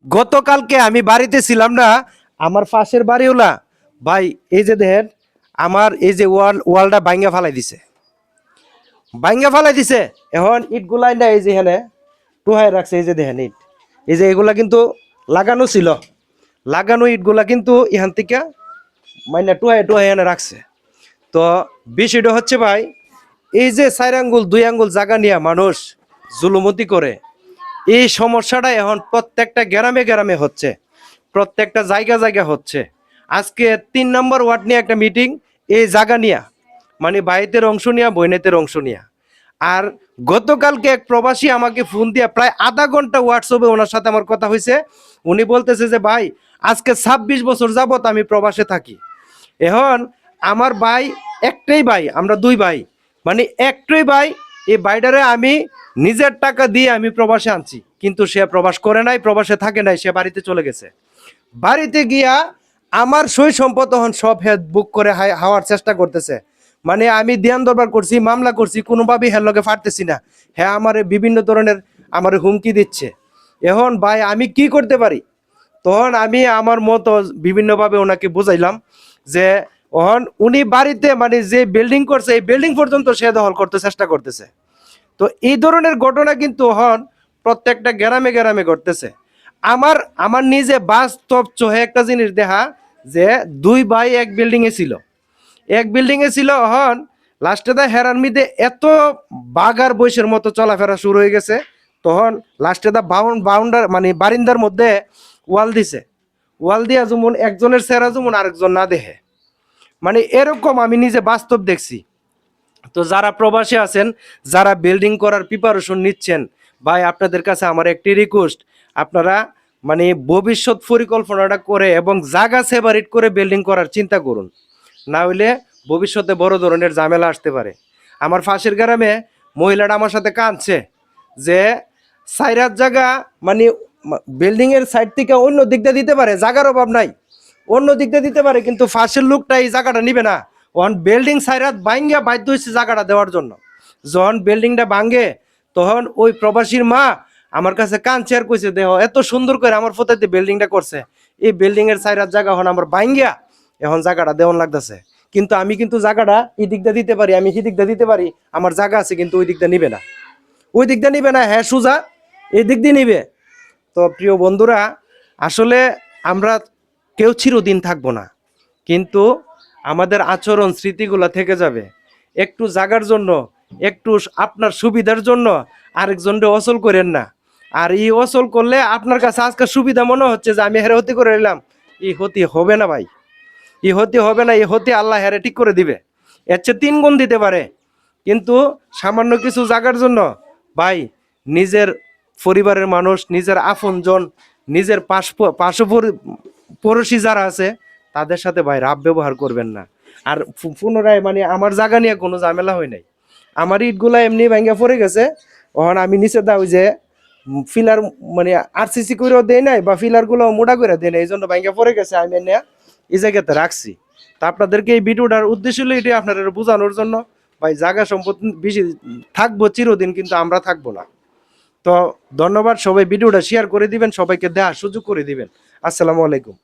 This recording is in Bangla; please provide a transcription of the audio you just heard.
গতকালকে আমি বাড়িতে ছিলাম না, আমার পাশের বাড়িওয়ালা ভাই এই যে দেখেন আমার এই যে ওয়ালটা ভাঙ্গা ফালাই দিছে এখন ইট গুলাই না এই যে এখানে টুহাই রাখছে এই যে দেখেন ইট এই যে এগুলা কিন্তু লাগানো ছিল, লাগানো ইটগুলা কিন্তু এখান থেকে মাইনা টুহাই টুহাই এনে রাখছে। তো বিষয়টা হচ্ছে ভাই এই যে 4 আঙ্গুল 2 আঙ্গুল জায়গা নিয়ে মানুষ জুলুমতি করে, এই সমস্যাটা এখন প্রত্যেকটা গ্রামে গ্রামে হচ্ছে, প্রত্যেকটা জায়গা জায়গা হচ্ছে। আজকে 3 নম্বর ওয়ার্ড নিয়ে একটা মিটিং, এই জায়গা নিয়ে মানে ভাইদের অংশ নিয়ে বইনেতের অংশ নিয়ে। আর গতকালকে এক প্রবাসী আমাকে ফোন দিয়ে প্রায় আধা ঘন্টা হোয়াটসঅ্যাপে ওনার সাথে আমার কথা হয়েছে। উনি বলতেছে যে ভাই আজকে 26 বছর যাবত আমি প্রবাসে থাকি। এখন আমার ভাই একটাই ভাই, আমরা 2 ভাই, মানে একটাই ভাই। এই ভাইটারে আমি নিজের টাকা দিয়ে আমি প্রবাসে আনছি, কিন্তু সে প্রবাস করে নাই, প্রবাসে থাকে নাই, সে বাড়িতে চলে গেছে। বাড়িতে গিয়া আমার সই সম্পদ তখন সব হেড বুক করে হাওয়ার চেষ্টা করতেছে। মানে আমি ধ্যান দরবার করছি, মামলা করছি, কোনোভাবেই হের লগে পারতেছি না। হ্যাঁ আমার বিভিন্ন ধরনের আমার হুমকি দিচ্ছে। এখন ভাই আমি কি করতে পারি? তখন আমি আমার মতো বিভিন্নভাবে ওনাকে বুঝাইলাম যে এখন উনি বাড়িতে মানে যে বিল্ডিং করছে এই বিল্ডিং পর্যন্ত সে দখল করতে চেষ্টা করতেছে। তো এই ধরনের ঘটনা কিন্তু এখন প্রত্যেকটা গ্রামে গ্রামে ঘটতেছে। আমার আমার নিজে বাস্তব চোখে একটা জিনিস দেখা যে 2 ভাই এক বিল্ডিং এ ছিল, এক বিল্ডিং এ ছিল। এখন লাস্টে দা হেরার মধ্যে এত বাগার বয়সের মতো চলাফেরা শুরু হয়ে গেছে। তখন লাস্টে দা বাউন্ডার মানে বারিন্দার মধ্যে ওয়াল দিছে, ওয়াল দিয়া যেমন একজনের চেহারা যেমন আরেকজন না দেখে, মানে এরকম আমি নিজে বাস্তব দেখছি। তো যারা প্রবাসী আছেন, যারা বিল্ডিং করার প্রিপারেশন নিচ্ছেন, ভাই আপনাদের কাছে আমার একটি রিকোয়েস্ট, আপনারা মানে ভবিষ্যৎ পরিকল্পনাটা করে এবং জায়গা সেপারেট করে বিল্ডিং করার চিন্তা করুন, না হইলে ভবিষ্যতে বড় ধরনের ঝামেলা আসতে পারে। আমার পাশের গ্রামে মহিলাটা আমার সাথে কাঁদছে যে 4 জায়গা মানে বিল্ডিং এর সাইড থেকে অন্য দিকটা দিতে পারে, জায়গার অভাব নাই, অন্য দিকটা দিতে পারে, কিন্তু ফাঁসের লোকটা এই জায়গাটা নিবে না। ওখান বিল্ডিং সাইরাত ভাঙ্গে বাধ্য হয়েছে জায়গাটা দেওয়ার জন্য। যখন বিল্ডিংটা ভাঙ্গে তখন ওই প্রবাসীর মা আমার কাছে কাঁদছে আর কইছে দেহ এত সুন্দর করে আমার ফোটাতে বিল্ডিংটা করছে, এই বিল্ডিং এর সাইরাত জায়গা এখন আমার ভাঙ্গিয়া এখন জায়গাটা দেওয়ান লাগতেছে। কিন্তু আমি কিন্তু জায়গাটা এই দিকটা দিতে পারি, আমি সেই দিকটা দিতে পারি, আমার জায়গা আছে, কিন্তু ওই দিকটা নিবে না, ওই দিকটা নিবে না, হ্যাঁ সুজা এই দিক দিয়ে নিবে। তো প্রিয় বন্ধুরা, আসলে আমরা কেউ চিরদিন থাকবো না, কিন্তু আমাদের আচরণ স্মৃতিগুলো থেকে যাবে। একটু জাগার জন্য, একটু আপনার সুবিধার জন্য আরেকজনকে অচল করেন না। আর এই অচল করলে আপনার কাছে আজকে সুবিধা মনে হচ্ছে যে আমি হেরে হতি করে নিলাম, এই হতি হবে না ভাই, এই হতি হবে না, এই হতি আল্লাহ হেরে ঠিক করে দিবে, এর চেয়ে 3 গুণ দিতে পারে। কিন্তু সামান্য কিছু জাগার জন্য ভাই নিজের পরিবারের মানুষ, নিজের আপনজন, নিজের পার্শ্বপড়শী যারা আছে তাদের সাথে ভাই রাব ব্যবহার করবেন না। আর পুনরায় মানে আমার জায়গা নিয়ে কোনো ঝামেলা হয় নাই, আমার ইটগুলা এমনি ভাঙ্গা পড়ে গেছে। ওখানে আমি নিচে দাও যে ফিলার মানে আরসিসি করেও দেয় নাই বা ফিলার গুলো মোটা করে দেয় নাই, এই জন্য ভাঙ্গা পড়ে গেছে, আমি এনে এই জায়গাতে রাখছি। তা আপনাদেরকে এই ভিডিওটার উদ্দেশ্য হলো এটি আপনাদের বোঝানোর জন্য। ভাই জায়গা সম্পদ বেশি থাকবো চিরদিন, কিন্তু আমরা থাকবো না। তো ধন্যবাদ, সবাই ভিডিওটা শেয়ার করে দিবেন, সবাইকে দেখার সুযোগ করে দিবেন। আসসালামু আলাইকুম।